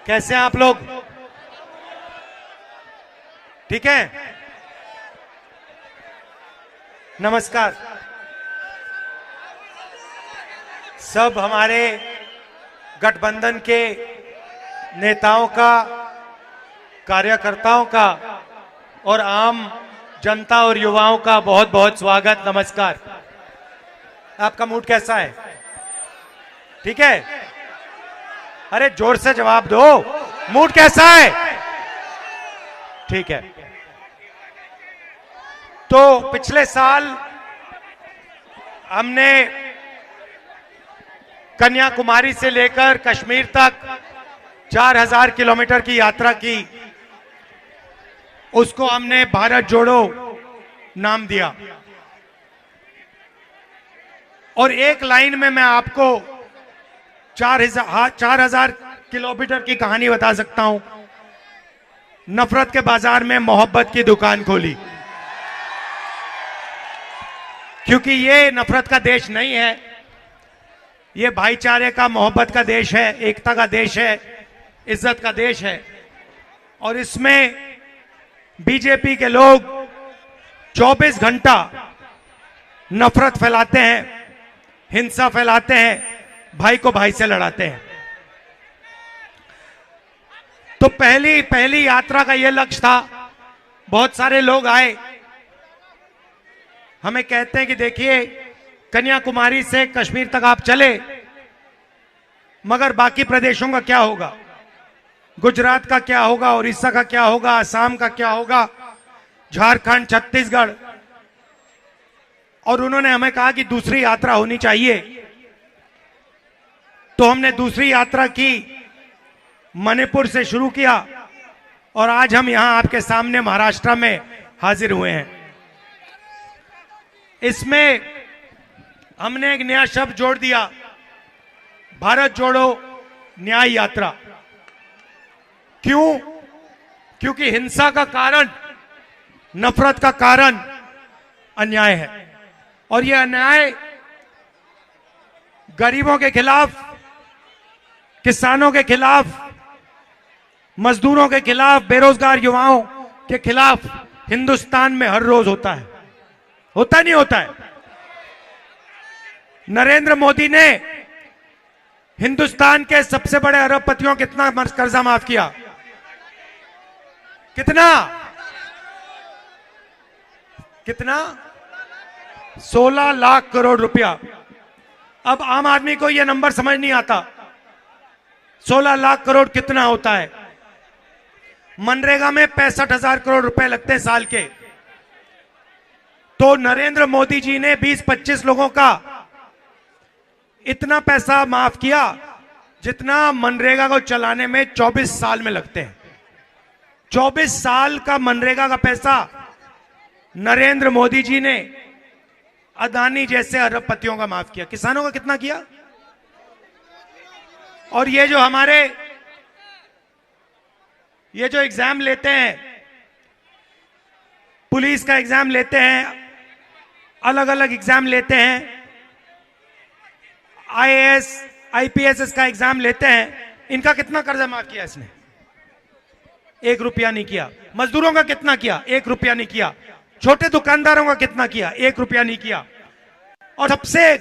कैसे हैं आप लोग? ठीक है, नमस्कार। सब हमारे गठबंधन के नेताओं का, कार्यकर्ताओं का और आम जनता और युवाओं का बहुत बहुत स्वागत, नमस्कार। आपका मूड कैसा है? ठीक है? अरे जोर से जवाब दो, मूड कैसा है? ठीक है। तो पिछले साल हमने कन्याकुमारी से लेकर कश्मीर तक 4000 किलोमीटर की यात्रा की। उसको हमने भारत जोड़ो नाम दिया। और एक लाइन में मैं आपको 4000 किलोमीटर की कहानी बता सकता हूं। नफरत के बाजार में मोहब्बत की दुकान खोली, क्योंकि ये नफरत का देश नहीं है, ये भाईचारे का, मोहब्बत का देश है, एकता का देश है, इज्जत का देश है। और इसमें बीजेपी के लोग 24 घंटा नफरत फैलाते हैं, हिंसा फैलाते हैं, भाई को भाई से लड़ाते हैं। तो पहली यात्रा का यह लक्ष्य था। बहुत सारे लोग आए, हमें कहते हैं कि देखिए कन्याकुमारी से कश्मीर तक आप चले, मगर बाकी प्रदेशों का क्या होगा? गुजरात का क्या होगा? उड़ीसा का क्या होगा? असम का क्या होगा? झारखंड, छत्तीसगढ़। और उन्होंने हमें कहा कि दूसरी यात्रा होनी चाहिए। तो हमने दूसरी यात्रा की, मणिपुर से शुरू किया और आज हम यहां आपके सामने महाराष्ट्र में हाजिर हुए हैं। इसमें हमने एक नया शब्द जोड़ दिया, भारत जोड़ो न्याय यात्रा। क्यों? क्योंकि हिंसा का कारण, नफरत का कारण अन्याय है। और यह अन्याय गरीबों के खिलाफ, किसानों के खिलाफ, मजदूरों के खिलाफ, बेरोजगार युवाओं के खिलाफ हिंदुस्तान में हर रोज होता है। होता नहीं होता है? नरेंद्र मोदी ने हिंदुस्तान के सबसे बड़े अरबपतियों कितना कर्जा माफ किया? कितना? कितना? 16 लाख करोड़ रुपया। अब आम आदमी को यह नंबर समझ नहीं आता। 16 लाख करोड़ कितना होता है? मनरेगा में 65,000 करोड़ रुपए लगते हैं साल के। तो नरेंद्र मोदी जी ने 20-25 लोगों का इतना पैसा माफ किया जितना मनरेगा को चलाने में 24 साल में लगते हैं। 24 साल का मनरेगा का पैसा नरेंद्र मोदी जी ने अदानी जैसे अरबपतियों का माफ किया। किसानों का कितना किया? और ये जो हमारे ये जो एग्जाम लेते हैं, पुलिस का एग्जाम लेते हैं, अलग अलग एग्जाम लेते हैं, आईएएस आईपीएस का एग्जाम लेते हैं, इनका कितना कर्जा माफ किया इसने? 1 रुपया नहीं किया। मजदूरों का कितना किया? 1 रुपया नहीं किया। छोटे दुकानदारों का कितना किया? 1 रुपया नहीं किया। और सबसे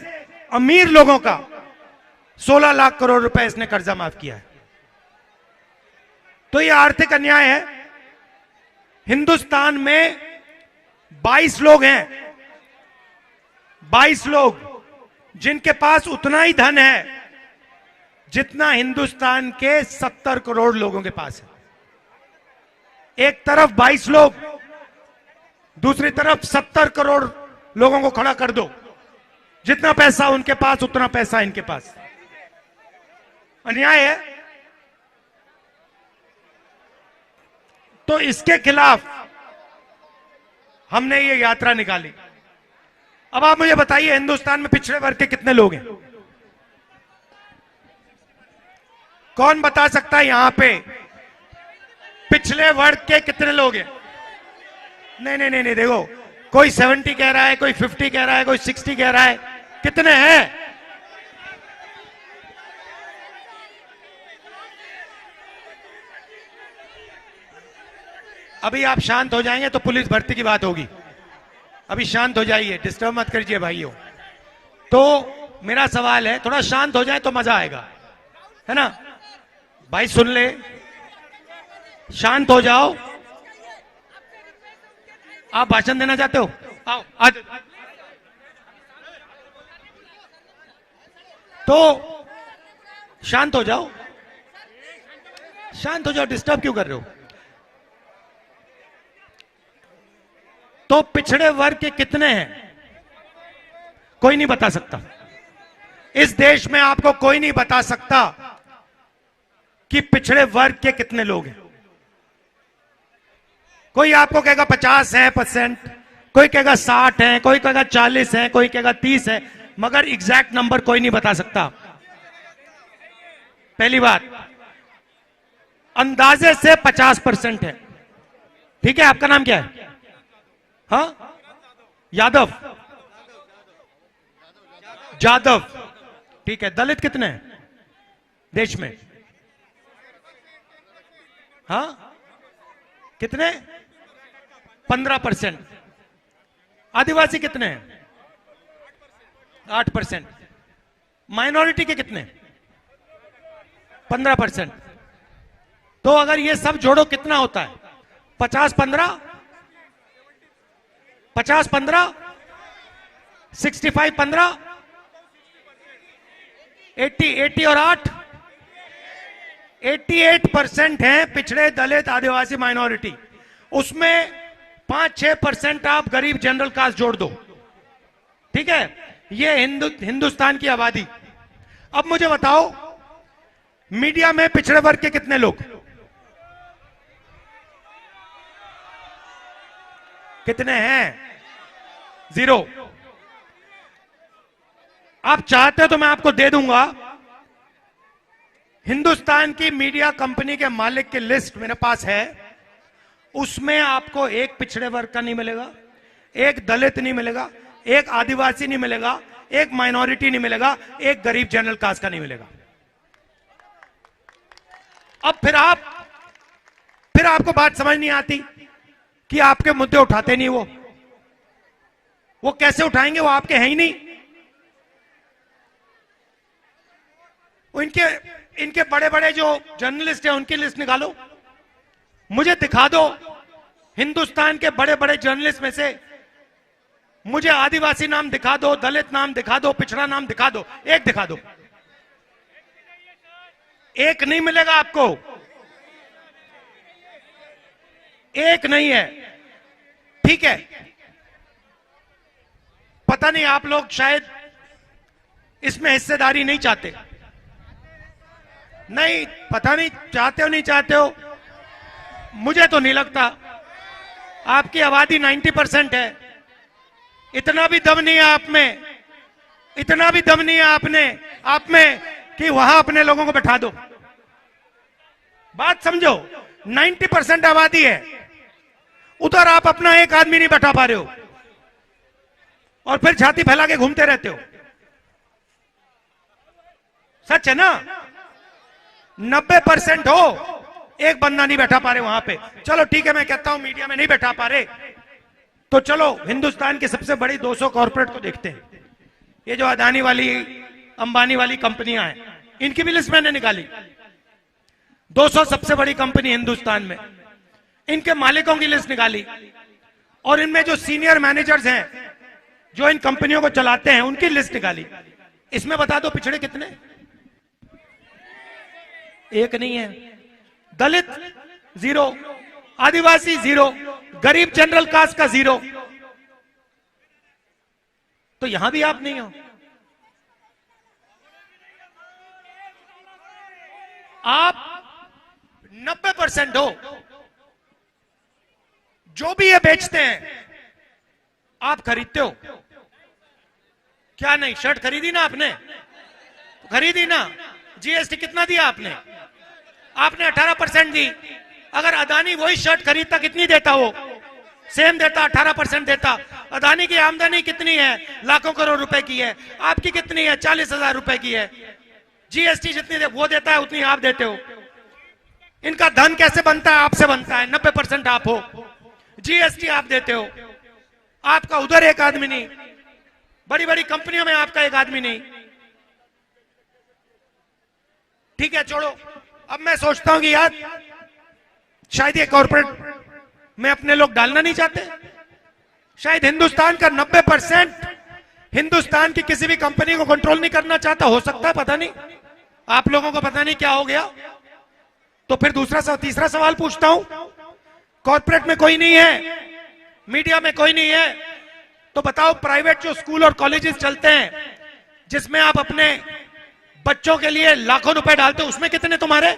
अमीर लोगों का 16 लाख करोड़ रुपए इसने कर्जा माफ किया है। तो यह आर्थिक अन्याय है। हिंदुस्तान में 22 लोग हैं, 22 लोग जिनके पास उतना ही धन है जितना हिंदुस्तान के 70 करोड़ लोगों के पास है। एक तरफ 22 लोग, दूसरी तरफ 70 करोड़ लोगों को खड़ा कर दो। जितना पैसा उनके पास, उतना पैसा इनके पास। अन्याय है। तो इसके खिलाफ हमने ये यात्रा निकाली। अब आप मुझे बताइए, हिंदुस्तान में पिछड़े वर्ग के कितने लोग हैं? कौन बता सकता है यहां पे पिछले वर्ग के कितने लोग हैं? नहीं नहीं नहीं नहीं, देखो, कोई 70 कह रहा है, कोई 50 कह रहा है, कोई 60 कह रहा है। कितने हैं? अभी आप शांत हो जाएंगे तो पुलिस भर्ती की बात होगी। अभी शांत हो जाइए, डिस्टर्ब मत करिए भाइयों। तो मेरा सवाल है, थोड़ा शांत हो जाए तो मजा आएगा, है ना भाई? सुन ले, शांत हो जाओ। आप भाषण देना चाहते हो? आओ आज। तो शांत हो जाओ, शांत हो जाओ, डिस्टर्ब क्यों कर रहे हो? तो पिछड़े वर्ग के कितने हैं? कोई नहीं बता सकता। इस देश में आपको कोई नहीं बता सकता कि पिछड़े वर्ग के कितने लोग हैं। कोई आपको कहेगा 50%, कोई कहेगा 60 है, कोई कहेगा 40 है, कोई कहेगा 30 है, मगर एग्जैक्ट नंबर कोई नहीं बता सकता। पहली बात, अंदाजे से 50% है। ठीक है, आपका नाम क्या है? हाँ, यादव, जादव। ठीक है, दलित कितने हैं देश में? हाँ, कितने? 15%। आदिवासी कितने हैं? 8%। माइनॉरिटी के कितने? 15%। तो अगर ये सब जोड़ो कितना होता है? 50-15, 50-15, 65-15, 80 और 8, 88% है पिछड़े, दलित, आदिवासी, माइनॉरिटी। उसमें 5-6% आप गरीब जनरल कास्ट जोड़ दो। ठीक है, ये हिंदुस्तान की आबादी। अब मुझे बताओ, मीडिया में पिछड़े वर्ग के कितने लोग? कितने हैं? 0। आप चाहते हो तो मैं आपको दे दूंगा। हिंदुस्तान की मीडिया कंपनी के मालिक की लिस्ट मेरे पास है। उसमें आपको एक पिछड़े वर्ग का नहीं मिलेगा, एक दलित नहीं मिलेगा, एक आदिवासी नहीं मिलेगा, एक माइनॉरिटी नहीं मिलेगा, एक गरीब जनरल कास्ट का नहीं मिलेगा। अब फिर आपको बात समझ नहीं आती कि आपके मुद्दे उठाते नहीं वो कैसे उठाएंगे? वो आपके हैं ही नहीं। इनके बड़े बड़े जो जर्नलिस्ट हैं उनकी लिस्ट निकालो, मुझे दिखा दो। हिंदुस्तान के बड़े बड़े जर्नलिस्ट में से मुझे आदिवासी नाम दिखा दो, दलित नाम दिखा दो, पिछड़ा नाम दिखा दो, एक दिखा दो। एक नहीं मिलेगा आपको, एक नहीं है। ठीक है, पता नहीं आप लोग शायद इसमें हिस्सेदारी नहीं चाहते। नहीं, पता नहीं चाहते हो नहीं चाहते हो, मुझे तो नहीं लगता। आपकी आबादी 90% है। इतना भी दम नहीं है आप में, इतना भी दम नहीं है आप में कि वहां अपने लोगों को बैठा दो। बात समझो, 90% आबादी है, उधर आप अपना एक आदमी नहीं बैठा पा रहे हो और फिर छाती फैला के घूमते रहते हो। सच है ना? 90% हो, एक बंदा नहीं बैठा पा रहे वहां पे। चलो ठीक है, मैं कहता हूं मीडिया में नहीं बैठा पा रहे, तो चलो हिंदुस्तान की सबसे बड़ी 200 कॉर्पोरेट को देखते हैं। ये जो अदानी वाली, अंबानी वाली कंपनियां हैं, इनकी भी लिस्ट मैंने निकाली। 200 सबसे बड़ी कंपनी हिंदुस्तान में, इनके मालिकों की लिस्ट निकाली, और इनमें जो सीनियर मैनेजर्स हैं जो इन कंपनियों को चलाते हैं उनकी लिस्ट निकाली। इसमें बता दो पिछड़े कितने? एक नहीं है। दलित 0, आदिवासी 0, गरीब जनरल कास्ट का 0। तो यहां भी आप नहीं हो। आप 90% हो। जो भी ये बेचते हैं आप खरीदते हो क्या? नहीं, शर्ट खरीदी ना आपने? खरीदी ना? जीएसटी कितना दिया आपने? आपने 18% दी। अगर अदानी वही शर्ट खरीदता कितनी देता? वो सेम देता, 18% देता। अदानी की आमदनी कितनी है? लाखों करोड़ रुपए की है। आपकी कितनी है? 40,000 रुपए की है। जीएसटी जितनी वो देता है उतनी आप देते हो। इनका धन कैसे बनता है? आपसे बनता है। 90% आप हो, जीएसटी आप देते हो, आपका उधर एक आदमी नहीं, बड़ी बड़ी कंपनियों में आपका एक आदमी नहीं। ठीक है, छोड़ो। अब मैं सोचता हूं कि यार शायद ये कॉर्पोरेट में अपने लोग डालना नहीं चाहते। शायद हिंदुस्तान का 90% हिंदुस्तान की किसी भी कंपनी को कंट्रोल नहीं करना चाहता। हो सकता है, पता नहीं, आप लोगों को पता नहीं क्या हो गया। तो फिर तीसरा सवाल पूछता हूं, कॉर्पोरेट में कोई नहीं है, मीडिया में कोई नहीं है, तो बताओ प्राइवेट जो स्कूल और कॉलेजेस चलते हैं जिसमें आप अपने बच्चों के लिए लाखों रुपए डालते हो, उसमें कितने तुम्हारे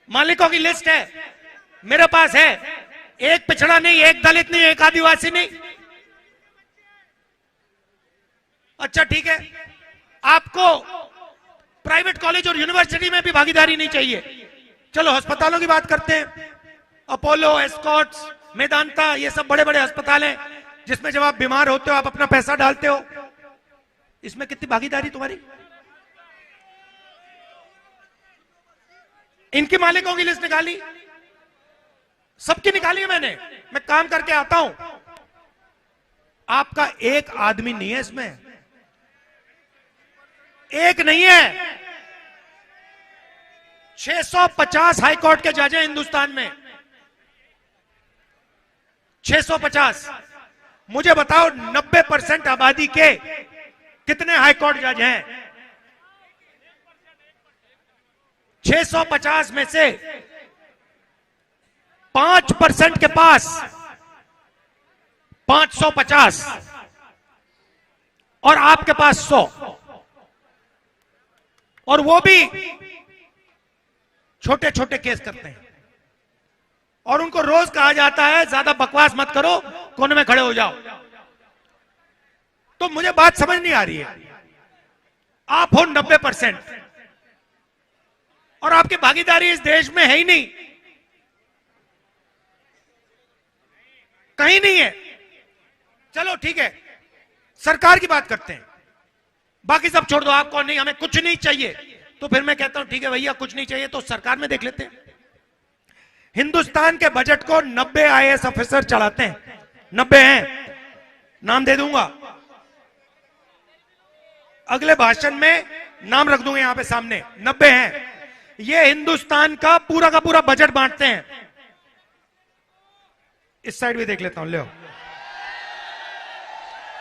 मालिकों की लिस्ट है? मेरे पास है। एक पिछड़ा नहीं, एक दलित नहीं, एक आदिवासी नहीं। अच्छा ठीक है, आपको प्राइवेट कॉलेज और यूनिवर्सिटी में भी भागीदारी नहीं चाहिए। चलो अस्पतालों की बात करते हैं। अपोलो, एस्कॉट्स, मेदांता, ये सब बड़े बड़े अस्पताल हैं जिसमें जब आप बीमार होते हो आप अपना पैसा डालते हो। इसमें कितनी भागीदारी तुम्हारी? इनकी मालिकों की लिस्ट निकाली, सबकी निकाली है मैंने। मैं काम करके आता हूं, आपका एक आदमी नहीं है इसमें, एक नहीं है। 650 हाईकोर्ट के जज हैं हिंदुस्तान में, 650। मुझे बताओ 90% आबादी के कितने हाईकोर्ट जज हैं? 650 में से 5% के पास 550 और आपके पास 100, और वो भी छोटे छोटे केस करते हैं। और उनको रोज कहा जाता है ज्यादा बकवास मत करो, कोने में खड़े हो जाओ। तो मुझे बात समझ नहीं आ रही है। आप हो 90% और आपकी भागीदारी इस देश में है ही नहीं, कहीं नहीं है। चलो ठीक है, सरकार की बात करते हैं, बाकी सब छोड़ दो। आपको नहीं, हमें कुछ नहीं चाहिए, तो फिर मैं कहता हूं ठीक है भैया, कुछ नहीं चाहिए तो सरकार में देख लेते हैं। हिंदुस्तान के बजट को 90 आईएएस ऑफिसर चलाते हैं, 90 हैं, नाम दे दूंगा, अगले भाषण में नाम रख दूंगा यहां पे सामने। 90 हैं, ये हिंदुस्तान का पूरा बजट बांटते हैं। इस साइड भी देख लेता हूं, ले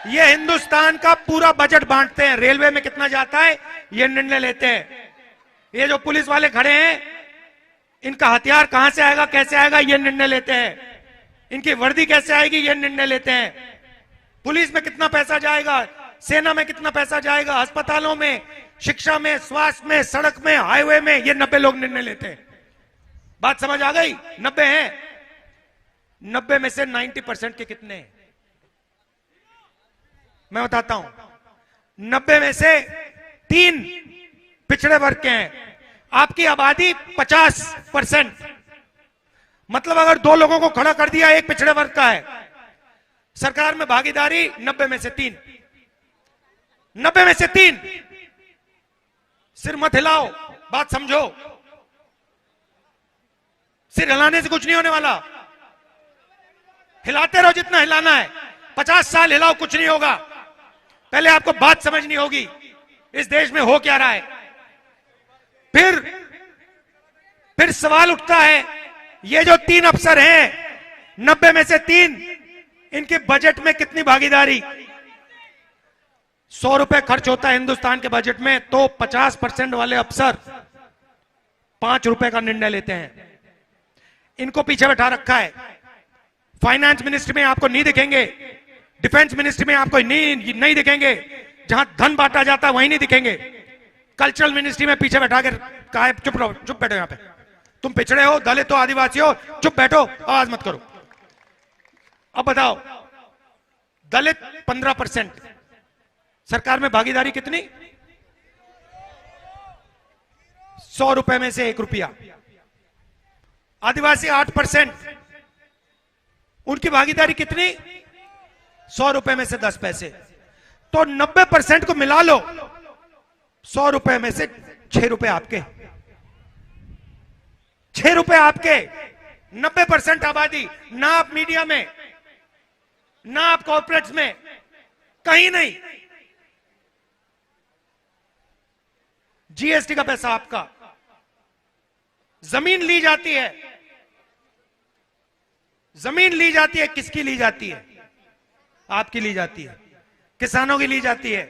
ये हिंदुस्तान का पूरा बजट बांटते हैं। रेलवे में कितना जाता है ये निर्णय लेते हैं। ये जो पुलिस वाले खड़े हैं, इनका हथियार कहां से आएगा, कैसे आएगा, ये निर्णय लेते हैं। इनकी वर्दी कैसे आएगी, ये निर्णय लेते हैं। पुलिस में कितना पैसा जाएगा, सेना में कितना पैसा जाएगा, अस्पतालों में, शिक्षा में, स्वास्थ्य में, सड़क में, हाईवे में, ये 90 लोग निर्णय लेते हैं। बात समझ आ गई? 90 हैं। 90 में से 90% के कितने हैं? मैं बताता हूं। 90 में से 3 पिछड़े वर्ग के हैं। आपकी आबादी 50%, मतलब अगर 2 लोगों को खड़ा कर दिया, एक पिछड़े वर्ग का है। सरकार में भागीदारी 90 में से 3, 90 में से 3। सिर मत हिलाओ, बात समझो। सिर हिलाने से कुछ नहीं होने वाला, हिलाते रहो जितना हिलाना है। 50 साल हिलाओ, कुछ नहीं होगा। पहले आपको बात समझनी होगी, इस देश में हो क्या रहा है। फिर सवाल उठता है, ये जो 3 अफसर हैं, 90 में से 3, इनके बजट में कितनी भागीदारी? 100 रुपए खर्च होता है हिंदुस्तान के बजट में, तो 50% वाले अफसर 5 रुपए का निर्णय लेते हैं। इनको पीछे बैठा रखा है। फाइनेंस मिनिस्ट्री में आपको नहीं दिखेंगे, डिफेंस मिनिस्ट्री में आपको नहीं दिखेंगे, जहां धन बांटा जाता है वहीं नहीं दिखेंगे। कल्चरल मिनिस्ट्री में पीछे बैठा कर कहा है चुप रहो, चुप बैठो, यहां पे तुम पिछड़े हो, दलित हो, आदिवासी हो, चुप बैठो, आवाज मत करो। अब बताओ, दलित 15%, सरकार में भागीदारी कितनी? 100 रुपए में से 1 रुपया। आदिवासी 8%, उनकी भागीदारी कितनी? 100 रुपए में से 10 पैसे। तो 90% को मिला लो, 100 रुपए में से 6 रुपए आपके। ₹6 आपके, 90% आबादी, ना आप मीडिया में, ना आप कॉर्पोरेट्स में, कहीं नहीं। जीएसटी का पैसा आपका। जमीन ली जाती है, जमीन ली जाती है, किसकी ली जाती है? आपकी ली जाती है, किसानों की ली जाती है,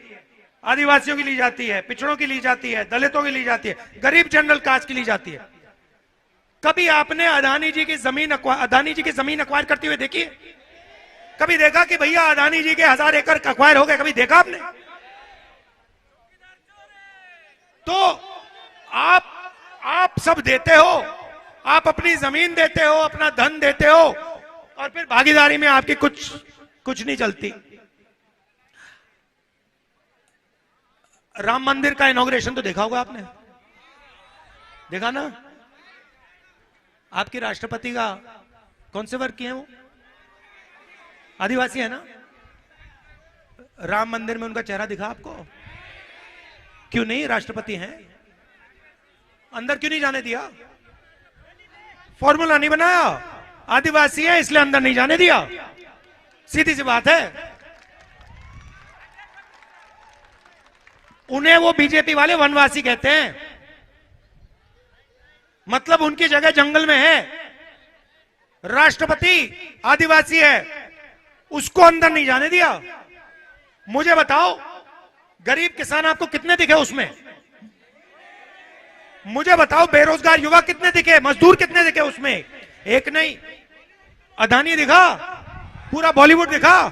आदिवासियों की ली जाती है, पिछड़ों की ली जाती है, दलितों की ली जाती है, गरीब जनरल कास्ट की ली जाती है। कभी आपने अदानी जी की जमीन अक्वायर करते हुए देखी है? कभी देखा कि भैया अदानी जी के 1000 एकड़ अक्वायर हो गए? कभी देखा आपने? तो आप सब देते हो, आप अपनी जमीन देते हो, अपना धन देते हो, और फिर भागीदारी में आपकी कुछ नहीं चलती। राम मंदिर का इनॉग्रेशन तो देखा होगा आपने, देखा ना? आपके राष्ट्रपति का कौन से वर्ग के हैं वो? आदिवासी है ना? राम मंदिर में उनका चेहरा दिखा आपको? क्यों नहीं? राष्ट्रपति हैं, अंदर क्यों नहीं जाने दिया? फॉर्मूला नहीं बनाया, आदिवासी है इसलिए अंदर नहीं जाने दिया, सीधी सी बात है। उन्हें वो बीजेपी वाले वनवासी कहते हैं, मतलब उनकी जगह जंगल में है। राष्ट्रपति आदिवासी है, उसको अंदर नहीं जाने दिया। मुझे बताओ, गरीब किसान आपको कितने दिखे उसमें? मुझे बताओ, बेरोजगार युवा कितने दिखे, मजदूर कितने दिखे उसमें? एक नहीं। अदानी दिखा, पूरा बॉलीवुड दिखा,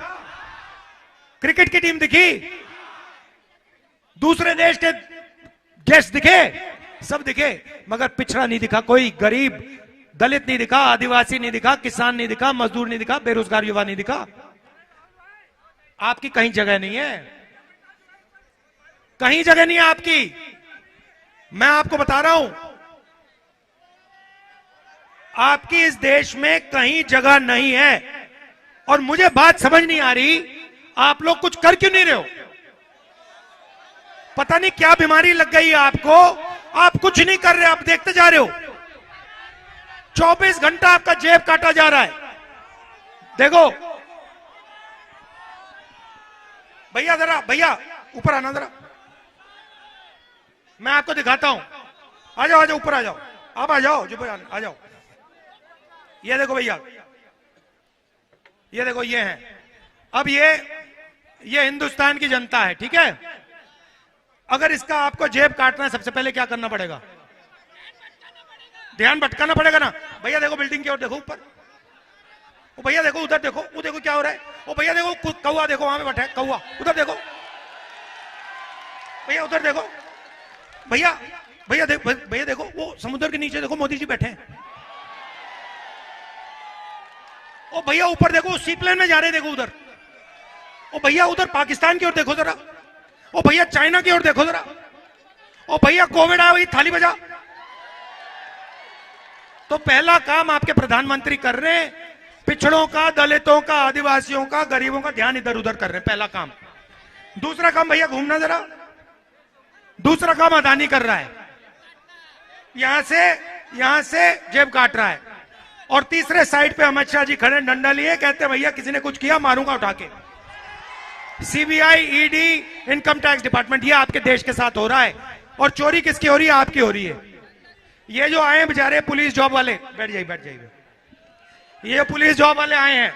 क्रिकेट की टीम दिखी, दूसरे देश के गेस्ट दिखे, सब दिखे, मगर पिछड़ा नहीं दिखा कोई। गरीब दलित नहीं दिखा, आदिवासी नहीं दिखा, किसान नहीं दिखा, मजदूर नहीं दिखा, बेरोजगार युवा नहीं दिखा। आपकी कहीं जगह नहीं है, कहीं जगह नहीं है आपकी। मैं आपको बता रहा हूं, आपकी इस देश में कहीं जगह नहीं है। और मुझे बात समझ नहीं आ रही, आप लोग कुछ कर क्यों नहीं रहे हो? पता नहीं क्या बीमारी लग गई है आपको, आप कुछ नहीं कर रहे, आप देखते जा रहे हो। 24 घंटा आपका जेब काटा जा रहा है। देखो भैया, जरा भैया ऊपर आना जरा, मैं आपको दिखाता हूं। आ जाओ, आ जाओ, ऊपर आ जाओ, आप आ जाओ, जो आ जाओ। ये देखो भैया, ये देखो, ये है। अब ये हिंदुस्तान की जनता है, ठीक है? अगर इसका आपको जेब काटना है, सबसे पहले क्या करना पड़ेगा? ध्यान भटकाना पड़ेगा ना। भैया देखो, बिल्डिंग की ओर देखो, ऊपर। ओ भैया देखो, उधर देखो, वो देखो क्या हो रहा है। ओ भैया देखो, कौवा देखो, वहां पे बैठा है कौवा, उधर देखो भैया, उधर देखो भैया, भैया देखो, वो समुद्र के नीचे देखो, मोदी जी बैठे हैं। ओ भैया ऊपर देखो, सी प्लेन में जा रहे, देखो उधर। ओ भैया उधर पाकिस्तान की ओर देखो जरा। ओ भैया चाइना की ओर देखो जरा। ओ भैया कोविड आया, वही थाली बजा। तो पहला काम आपके प्रधानमंत्री कर रहे हैं, पिछड़ों का, दलितों का, आदिवासियों का, गरीबों का ध्यान इधर उधर कर रहे हैं, पहला काम। दूसरा काम भैया घूमना जरा। दूसरा काम अदानी कर रहा है, यहां से जेब काट रहा है। और तीसरे साइड पे अमित शाह जी खड़े, डंडा लिए, कहते हैं भैया किसी ने कुछ किया मारूंगा उठा के। CBI, ED, income tax department, ये आपके देश के साथ हो रहा है। और चोरी किसकी हो रही है? आपकी हो रही है। ये जो आए बेचारे पुलिस जॉब वाले, बैठ जाइए। ये पुलिस जॉब वाले आए हैं,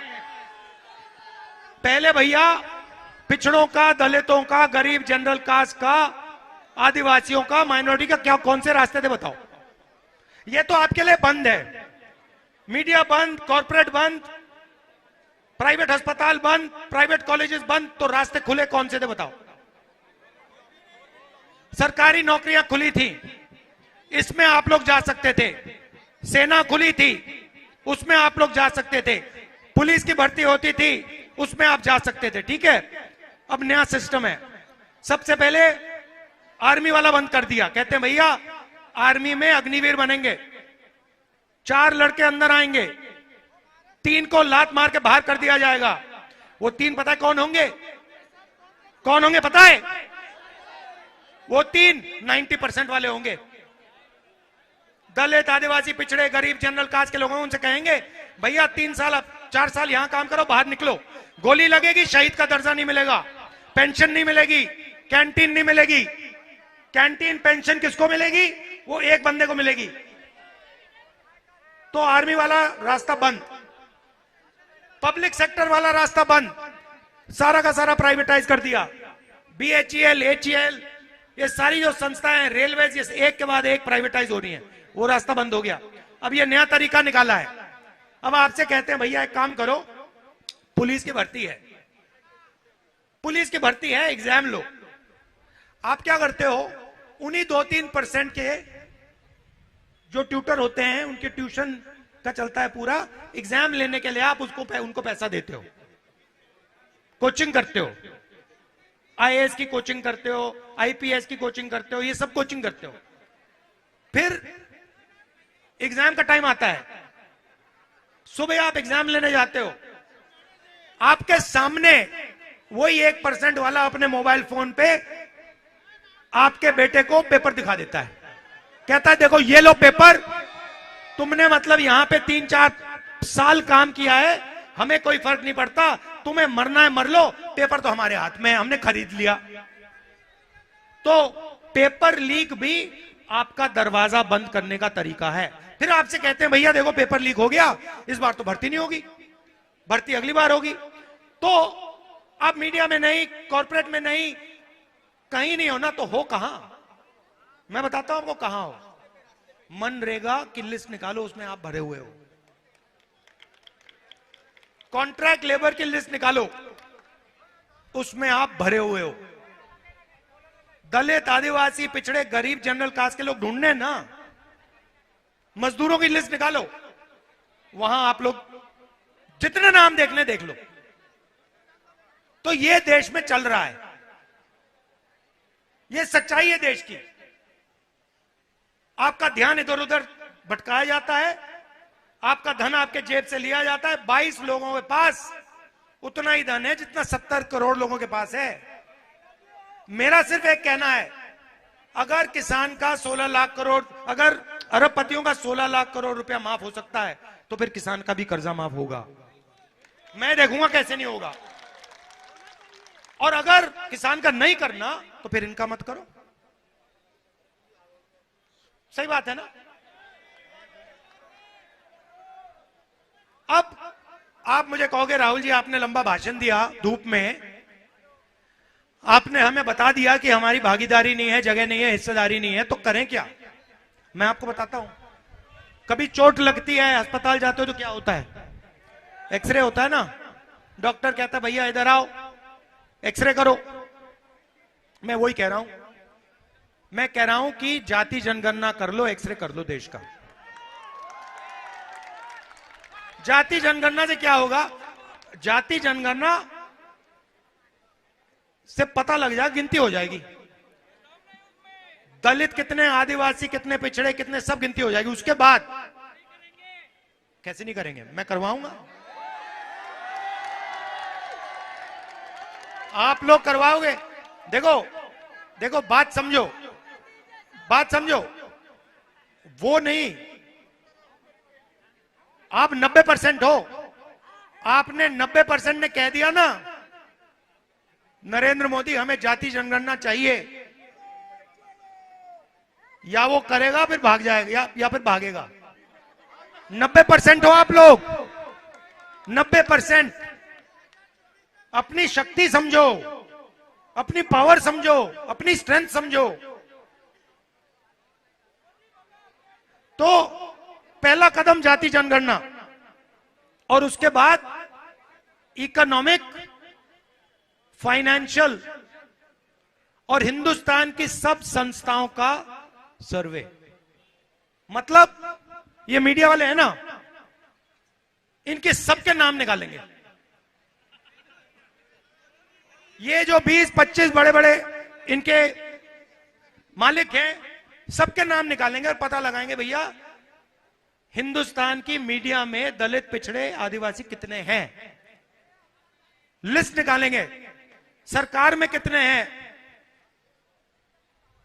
पहले भैया पिछड़ों का, दलितों का, गरीब जनरल कास्ट का, आदिवासियों का, माइनॉरिटी का क्या कौन से रास्ते थे बताओ? ये तो आपके लिए बंद है। मीडिया बंद, कॉर्पोरेट बंद, प्राइवेट अस्पताल बंद, प्राइवेट कॉलेजेस बंद, तो रास्ते खुले कौन से थे बताओ? सरकारी नौकरियां खुली थी, इसमें आप लोग जा सकते थे। सेना खुली थी, उसमें आप लोग जा सकते थे। पुलिस की भर्ती होती थी, उसमें आप जा सकते थे, ठीक है? अब नया सिस्टम है। सबसे पहले आर्मी वाला बंद कर दिया, कहते हैं भैया आर्मी में अग्निवीर बनेंगे, 4 लड़के अंदर आएंगे, 3 को लात मार के बाहर कर दिया जाएगा। वो 3 पता है कौन होंगे? कौन होंगे पता है? वो 3 90% वाले होंगे, दलित, आदिवासी, पिछड़े, गरीब, जनरल कास्ट के लोगों उनसे कहेंगे भैया 3 साल 4 साल यहां काम करो, बाहर निकलो, गोली लगेगी, शहीद का दर्जा नहीं मिलेगा, पेंशन नहीं मिलेगी, कैंटीन नहीं मिलेगी। कैंटीन पेंशन किसको मिलेगी? वो एक बंदे को मिलेगी। तो आर्मी वाला रास्ता बंद, पब्लिक सेक्टर वाला रास्ता बंद, सारा का सारा प्राइवेटाइज कर दिया। BHEL, HEL, ये सारी जो संस्थाएं, रेलवे, ये एक के बाद एक प्राइवेटाइज हो रही हैं, वो रास्ता बंद हो गया। अब ये नया तरीका निकाला है। अब आपसे कहते हैं भैया एक काम करो, पुलिस की भर्ती है, पुलिस की भर्ती है, एग्जाम लो। आप क्या करते हो? उन्हीं 2-3% के जो ट्यूटर होते हैं, उनके ट्यूशन का चलता है पूरा, एग्जाम लेने के लिए आप उनको पैसा देते हो, कोचिंग करते हो, IAS की कोचिंग करते हो, IPS की कोचिंग करते हो, ये सब कोचिंग करते हो। फिर एग्जाम का टाइम आता है, सुबह आप एग्जाम लेने जाते हो, आपके सामने वही 1% वाला अपने मोबाइल फोन पे आपके बेटे को पेपर दिखा देता है, कहता है देखो ये लो पेपर, तुमने मतलब यहां पे 3-4 साल काम किया है, हमें कोई फर्क नहीं पड़ता, तुम्हें मरना है मर लो, पेपर तो हमारे हाथ में है, हमने खरीद लिया। तो पेपर लीक भी आपका दरवाजा बंद करने का तरीका है। फिर आपसे कहते हैं भैया देखो पेपर लीक हो गया, इस बार तो भर्ती नहीं होगी, भर्ती अगली बार होगी। तो आप मीडिया में नहीं, कॉर्पोरेट में नहीं, कहीं नहीं हो ना, तो हो कहां? मैं बताता हूं आपको कहां हो। मनरेगा की लिस्ट निकालो, उसमें आप भरे हुए हो। कॉन्ट्रैक्ट लेबर की लिस्ट निकालो, उसमें आप भरे हुए हो। दलित, आदिवासी, पिछड़े, गरीब, जनरल कास्ट के लोग ढूंढने ना, मजदूरों की लिस्ट निकालो, वहां आप लोग जितने नाम देखने देख लो। तो ये देश में चल रहा है, ये सच्चाई है देश की। आपका ध्यान इधर उधर भटकाया जाता है, आपका धन आपके जेब से लिया जाता है। 22 लोगों के पास उतना ही धन है जितना 70 करोड़ लोगों के पास है। मेरा सिर्फ एक कहना है, अगर किसान का 16 लाख करोड़, अगर अरबपतियों का 16 लाख करोड़ रुपया माफ हो सकता है, तो फिर किसान का भी कर्जा माफ होगा। मैं देखूंगा कैसे नहीं होगा। और अगर किसान का नहीं करना, तो फिर इनका मत करो। सही बात है ना? अब आप मुझे कहोगे राहुल जी आपने लंबा भाषण दिया धूप में, आपने हमें बता दिया कि हमारी भागीदारी नहीं है, जगह नहीं है, हिस्सेदारी नहीं है, तो करें क्या? मैं आपको बताता हूं। कभी चोट लगती है, अस्पताल जाते हो तो क्या होता है? एक्सरे होता है ना। डॉक्टर कहता है भैया इधर आओ, एक्सरे करो। मैं वही कह रहा हूं, मैं कह रहा हूं कि जाति जनगणना कर लो, एक्सरे कर लो देश का। जाति जनगणना से क्या होगा? जाति जनगणना से पता लग जाए, गिनती हो जाएगी, दलित कितने, आदिवासी कितने, पिछड़े कितने, सब गिनती हो जाएगी। उसके बाद कैसे नहीं करेंगे? मैं करवाऊंगा, आप लोग करवाओगे। देखो देखो, बात समझो, बात समझो। वो नहीं, आप 90% हो, आपने 90% ने कह दिया ना नरेंद्र मोदी हमें जाति जनगणना चाहिए, या वो करेगा फिर भाग जाएगा, या फिर भागेगा। 90% हो आप लोग, 90%। अपनी शक्ति समझो, अपनी पावर समझो, अपनी स्ट्रेंथ समझो। तो पहला कदम जाति जनगणना, और उसके बाद इकोनॉमिक, फाइनेंशियल और हिंदुस्तान की सब संस्थाओं का सर्वे। मतलब ये मीडिया वाले हैं ना, इनके सबके नाम निकालेंगे। ये जो 20-25 बड़े बड़े इनके मालिक हैं, सबके नाम निकालेंगे और पता लगाएंगे भैया हिंदुस्तान की मीडिया में दलित, पिछड़े, आदिवासी कितने हैं, लिस्ट निकालेंगे। सरकार में कितने हैं,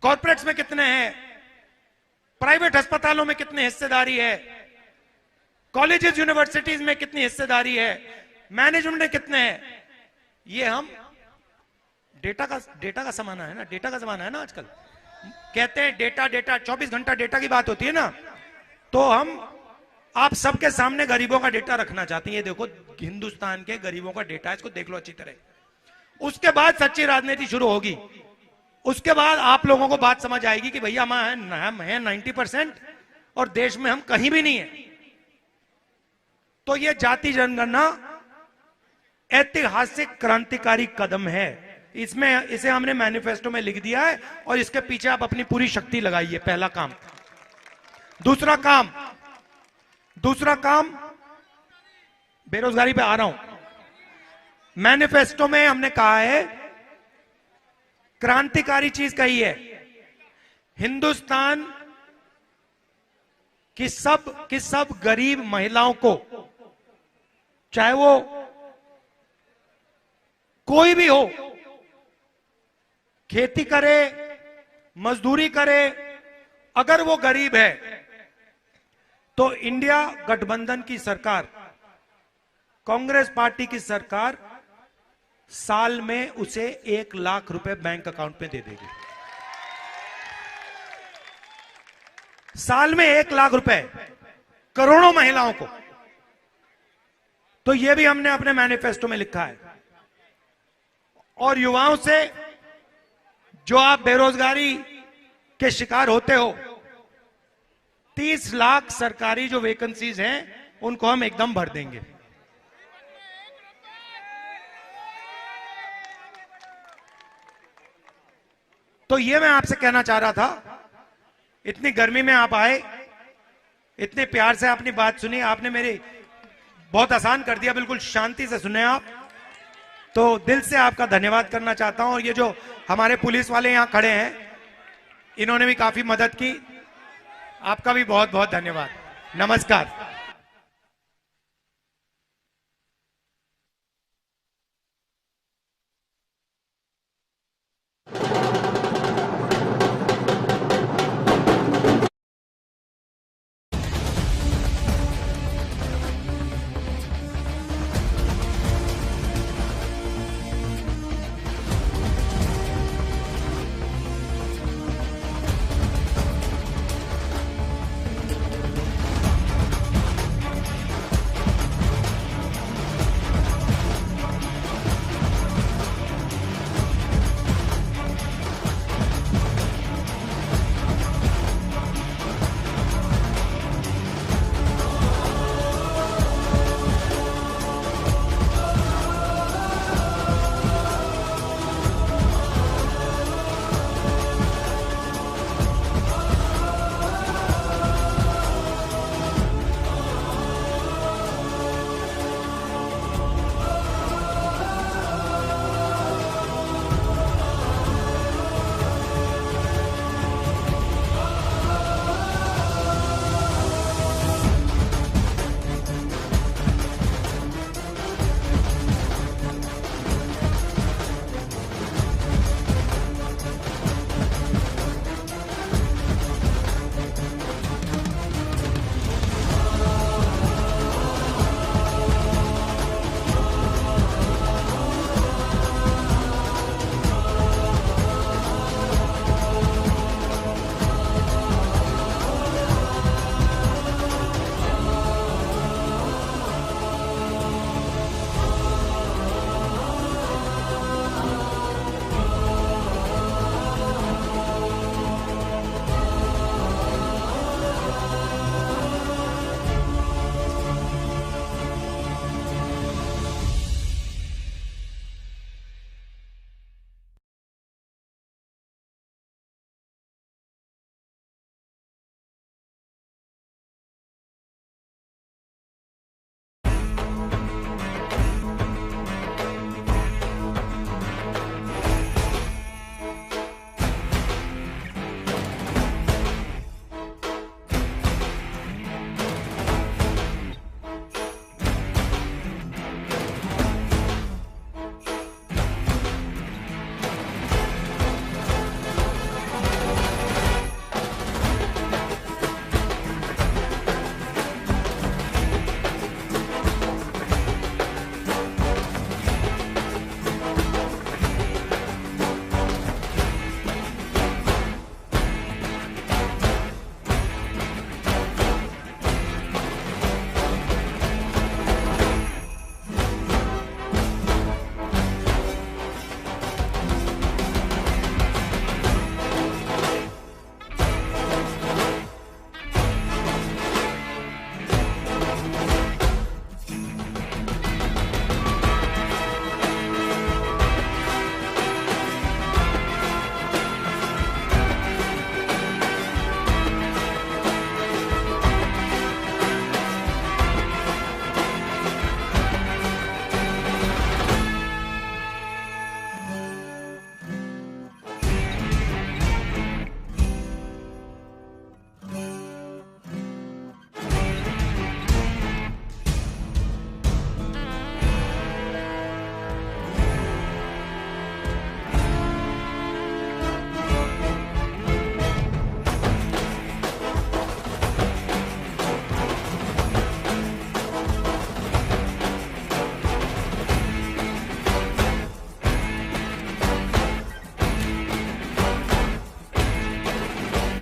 कॉर्पोरेट्स में कितने हैं, प्राइवेट अस्पतालों में कितनी हिस्सेदारी है, कॉलेजेस यूनिवर्सिटीज में कितनी हिस्सेदारी है, मैनेजमेंट में कितने हैं, ये हम डेटा का जमाना है ना, डेटा का जमाना है ना आजकल। कहते हैं डेटा डेटा, 24 घंटा डेटा की बात होती है ना, तो हम आप सबके सामने गरीबों का डेटा रखना चाहते हैं। ये देखो हिंदुस्तान के गरीबों का डेटा, इसको देख लो अच्छी तरह। उसके बाद सच्ची राजनीति शुरू होगी, उसके बाद आप लोगों को बात समझ आएगी कि भैया हम हैं 90% और देश में हम कहीं भी नहीं है। तो ये जाति जनगणना ऐतिहासिक क्रांतिकारी कदम है, इसमें इसे हमने मैनिफेस्टो में लिख दिया है और इसके पीछे आप अपनी पूरी शक्ति लगाइए, पहला काम। दूसरा काम बेरोजगारी पे आ रहा हूं। मैनिफेस्टो में हमने कहा है, क्रांतिकारी चीज कही है, हिंदुस्तान की सब गरीब महिलाओं को, चाहे वो कोई भी हो, खेती करे, मजदूरी करे, अगर वो गरीब है तो इंडिया गठबंधन की सरकार, कांग्रेस पार्टी की सरकार साल में उसे 1 लाख रुपए बैंक अकाउंट में दे देगी। साल में 1 लाख रुपए करोड़ों महिलाओं को। तो यह भी हमने अपने मैनिफेस्टो में लिखा है। और युवाओं से, जो आप बेरोजगारी के शिकार होते हो, 30 लाख सरकारी जो वैकेंसीज हैं उनको हम एकदम भर देंगे। तो ये मैं आपसे कहना चाह रहा था, इतनी गर्मी में आप आए, इतने प्यार से अपनी बात सुनी, आपने मेरी बहुत आसान कर दिया, बिल्कुल शांति से सुने आप, तो दिल से आपका धन्यवाद करना चाहता हूं। और ये जो हमारे पुलिस वाले यहां खड़े हैं, इन्होंने भी काफी मदद की, आपका भी बहुत बहुत धन्यवाद। नमस्कार।